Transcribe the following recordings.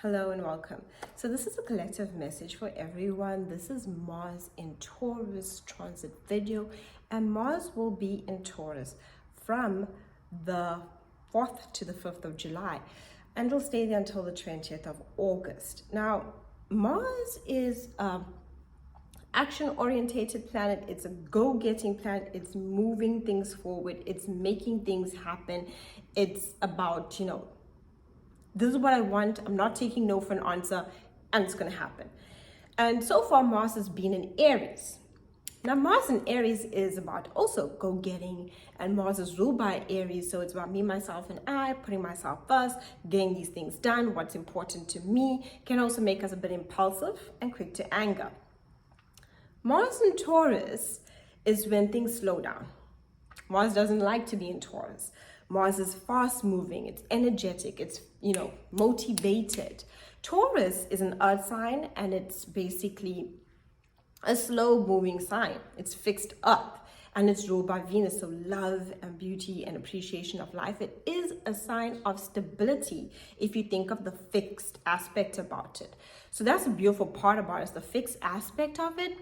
Hello and welcome. So this is a collective message for everyone. This is Mars in Taurus transit video, and Mars will be in Taurus from the 4th to the 5th of July, and it'll stay there until the 20th of August. Now, Mars is action-orientated planet. It's a go-getting planet. It's moving things forward. It's making things happen. It's about, this is what I want. I'm not taking no for an answer, and it's going to happen. And so far, Mars has been in Aries. Now, Mars in Aries is about also go-getting, and Mars is ruled by Aries, so it's about me, myself, and I, putting myself first, getting these things done, what's important to me. Can also make us a bit impulsive and quick to anger. Mars in Taurus is when things slow down. Mars doesn't like to be in Taurus. Mars is fast moving, it's energetic, it's, motivated. Taurus is an earth sign, and it's basically a slow moving sign. It's fixed up, and it's ruled by Venus. So love and beauty and appreciation of life. It is a sign of stability if you think of the fixed aspect about it. So that's the beautiful part about it, is the fixed aspect of it.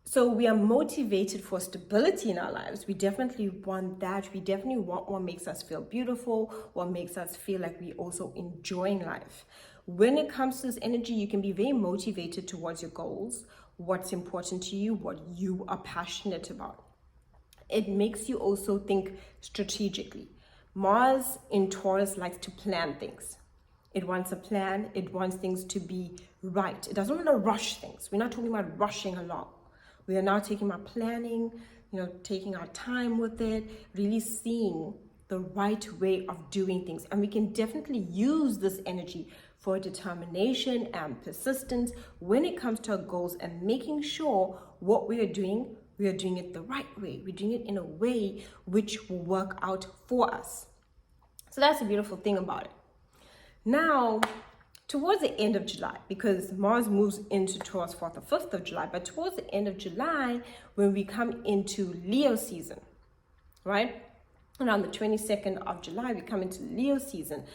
So we are motivated for stability in our lives. We definitely want that. We definitely want what makes us feel beautiful, what makes us feel like we also enjoying life. When it comes to this energy, you can be very motivated towards your goals, what's important to you, what you are passionate about. It makes you also think strategically. Mars in Taurus likes to plan things. It wants a plan. It wants things to be right. It doesn't want to rush things. We're not talking about rushing along. We are now taking our planning, taking our time with it, really seeing the right way of doing things. And we can definitely use this energy for determination and persistence when it comes to our goals, and making sure what we are doing it the right way. We're doing it in a way which will work out for us. So that's the beautiful thing about it. Now, towards the end of July, because Mars moves into Taurus 4th or 5th of July, but towards the end of July, when we come into Leo season, right? Around the 22nd of July, we come into Leo season.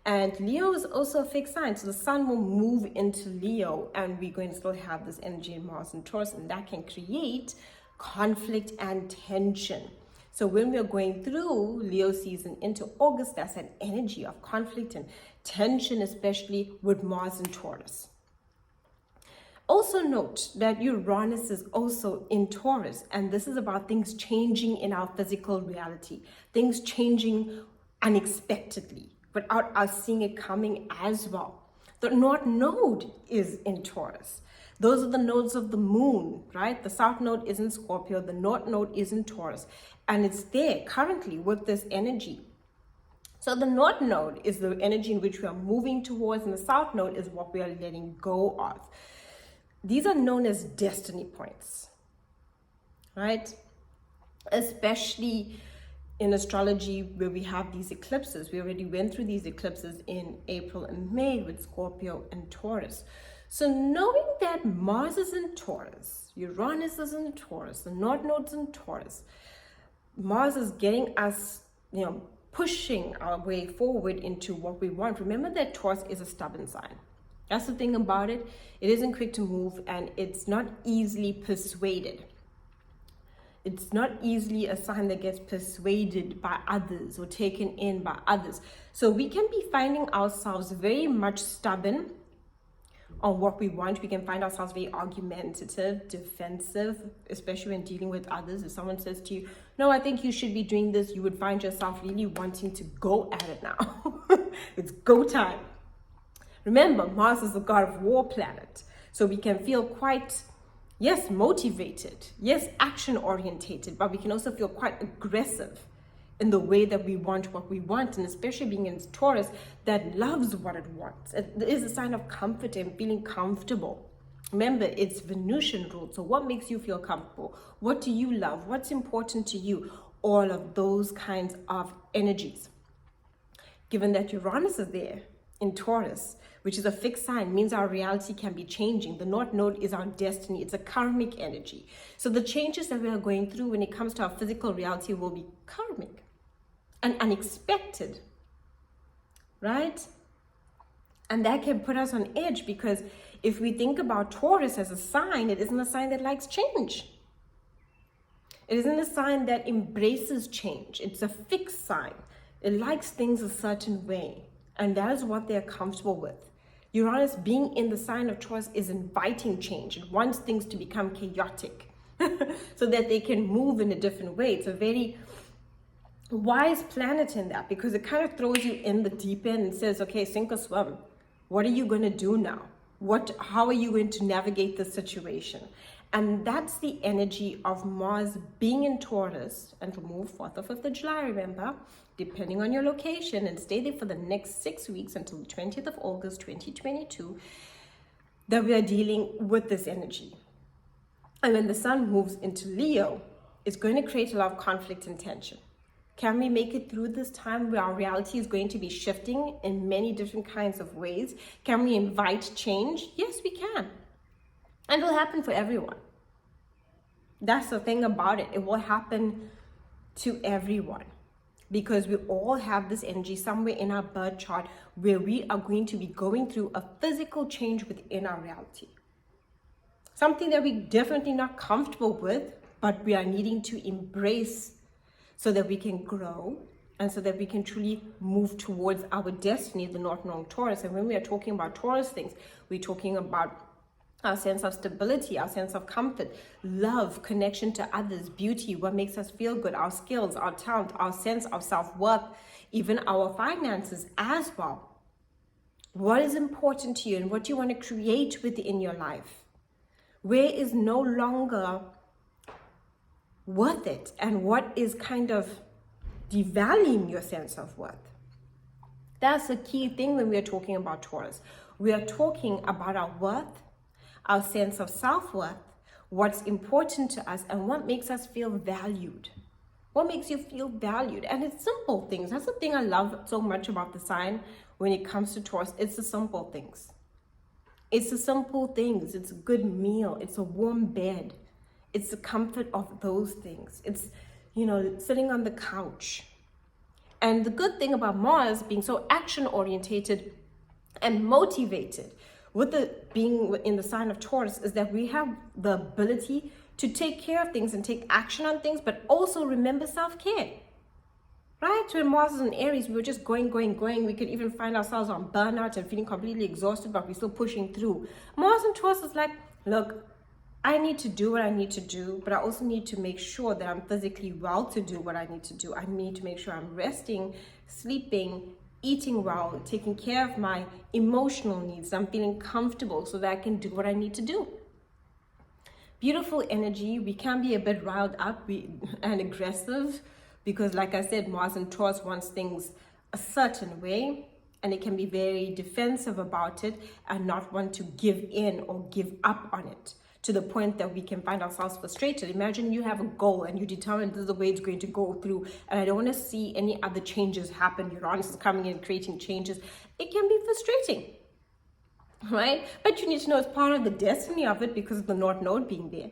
And Leo is also a fixed sign. So the sun will move into Leo, and we're going to still have this energy in Mars and Taurus, and that can create conflict and tension. So when we're going through Leo season into August, that's an energy of conflict and tension, especially with Mars and Taurus. Also note that Uranus is also in Taurus, and this is about things changing in our physical reality, things changing unexpectedly, without us seeing it coming as well. The North Node is in Taurus. Those are the nodes of the moon, right? The South Node is in Scorpio, the North Node is in Taurus, and it's there currently with this energy. So the North Node is the energy in which we are moving towards, and the South Node is what we are letting go of. These are known as destiny points, right? Especially in astrology, where we have these eclipses. We already went through these eclipses in April and May with Scorpio and Taurus. So knowing that Mars is in Taurus, Uranus is in Taurus, the North Node is in Taurus, Mars is getting us, pushing our way forward into what we want. Remember that Taurus is a stubborn sign. That's the thing about it. It isn't quick to move, and it's not easily persuaded. It's not easily a sign that gets persuaded by others or taken in by others. So we can be finding ourselves very much stubborn on what we want. We can find ourselves very argumentative, defensive, especially when dealing with others. If someone says to you, no, I think you should be doing this, you would find yourself really wanting to go at it now. It's go time. Remember, Mars is the god of war planet. So we can feel quite, yes, motivated, yes, action orientated, but we can also feel quite aggressive in the way that we want what we want, and especially being in Taurus that loves what it wants. It is a sign of comfort and feeling comfortable. Remember, it's Venusian ruled. So what makes you feel comfortable? What do you love? What's important to you? All of those kinds of energies. Given that Uranus is there in Taurus, which is a fixed sign, means our reality can be changing. The North Node is our destiny. It's a karmic energy. So the changes that we are going through when it comes to our physical reality will be karmic and unexpected, right? And that can put us on edge, because if we think about Taurus as a sign, it isn't a sign that likes change. It isn't a sign that embraces change. It's a fixed sign. It likes things a certain way. And that is what they're comfortable with. Uranus being in the sign of Taurus is inviting change. It wants things to become chaotic so that they can move in a different way. It's a very wise planet in that, because it kind of throws you in the deep end and says, okay, sink or swim. What are you going to do now? How are you going to navigate the situation? And that's the energy of Mars being in Taurus, and will move 4th or 5th of July, remember, depending on your location, and stay there for the next 6 weeks until the 20th of August, 2022, that we are dealing with this energy. And when the sun moves into Leo, it's going to create a lot of conflict and tension. Can we make it through this time where our reality is going to be shifting in many different kinds of ways? Can we invite change? Yes, we can. And it will happen for everyone. That's the thing about it. It will happen to everyone, because we all have this energy somewhere in our birth chart where we are going to be going through a physical change within our reality. Something that we're definitely not comfortable with, but we are needing to embrace so that we can grow and so that we can truly move towards our destiny, the North Node Taurus. And when we are talking about Taurus things, we're talking about our sense of stability, our sense of comfort, love, connection to others, beauty, what makes us feel good, our skills, our talent, our sense of self-worth, even our finances as well. What is important to you and what you want to create within your life? Where is no longer worth it, and what is kind of devaluing your sense of worth? That's the key thing when we are talking about Taurus. We are talking about our worth, our sense of self-worth, what's important to us, and what makes us feel valued. What makes you feel valued? And it's simple things. That's the thing I love so much about the sign when it comes to Taurus. It's the simple things. It's the simple things. It's a good meal. It's a warm bed. It's the comfort of those things. It's, sitting on the couch. And the good thing about Mars being so action orientated and motivated, with it being in the sign of Taurus, is that we have the ability to take care of things and take action on things, but also remember self-care. Right? When Mars is in Aries, we were just going. We could even find ourselves on burnout and feeling completely exhausted, but we're still pushing through. Mars in Taurus is like, look, I need to do what I need to do, but I also need to make sure that I'm physically well to do what I need to do. I need to make sure I'm resting, sleeping, eating well, taking care of my emotional needs. I'm feeling comfortable so that I can do what I need to do. Beautiful energy. We can be a bit riled up and aggressive, because like I said, Mars and Taurus wants things a certain way, and it can be very defensive about it and not want to give in or give up on it, to the point that we can find ourselves frustrated. Imagine you have a goal and you determine this is the way it's going to go through, and I don't want to see any other changes happen. Uranus is coming in and creating changes. It can be frustrating, right? But you need to know it's part of the destiny of it, because of the North Node being there.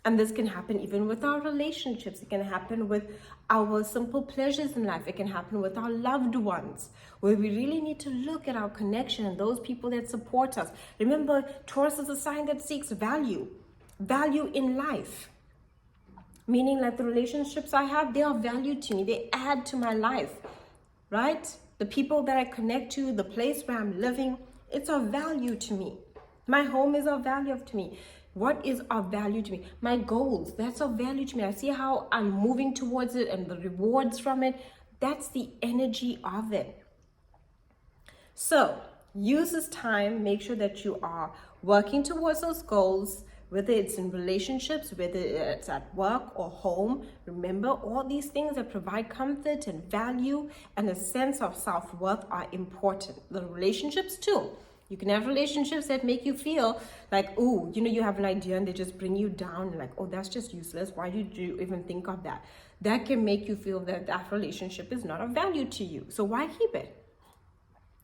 And this can happen even with our relationships. It can happen with our simple pleasures in life. It can happen with our loved ones, where we really need to look at our connection and those people that support us. Remember, Taurus is a sign that seeks value in life. Meaning, like, the relationships I have, they are value to me. They add to my life, right? The people that I connect to, the place where I'm living, it's of value to me. My home is of value to me. What is of value to me? My goals, that's of value to me. I see how I'm moving towards it and the rewards from it. That's the energy of it. So use this time, make sure that you are working towards those goals, whether it's in relationships, whether it's at work or home. Remember, all these things that provide comfort and value and a sense of self-worth are important. The relationships too. You can have relationships that make you feel like, oh, you have an idea and they just bring you down. Like, oh, that's just useless. Why did you even think of that? That can make you feel that that relationship is not of value to you. So why keep it?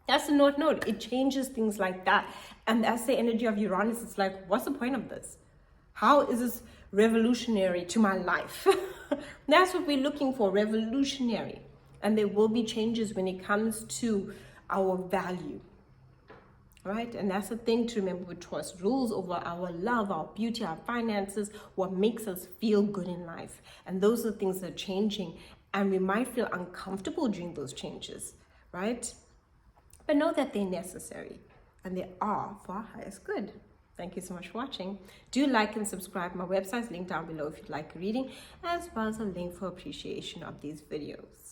That's the North Node. It changes things like that. And that's the energy of Uranus. It's like, what's the point of this? How is this revolutionary to my life? That's what we're looking for, revolutionary. And there will be changes when it comes to our value. Right? And that's the thing to remember with Taurus: rules over our love, our beauty, our finances, what makes us feel good in life. And those are the things that are changing. And we might feel uncomfortable during those changes, right? But know that they're necessary and they are for our highest good. Thank you so much for watching. Do like and subscribe. My website's linked down below if you'd like reading, as well as a link for appreciation of these videos.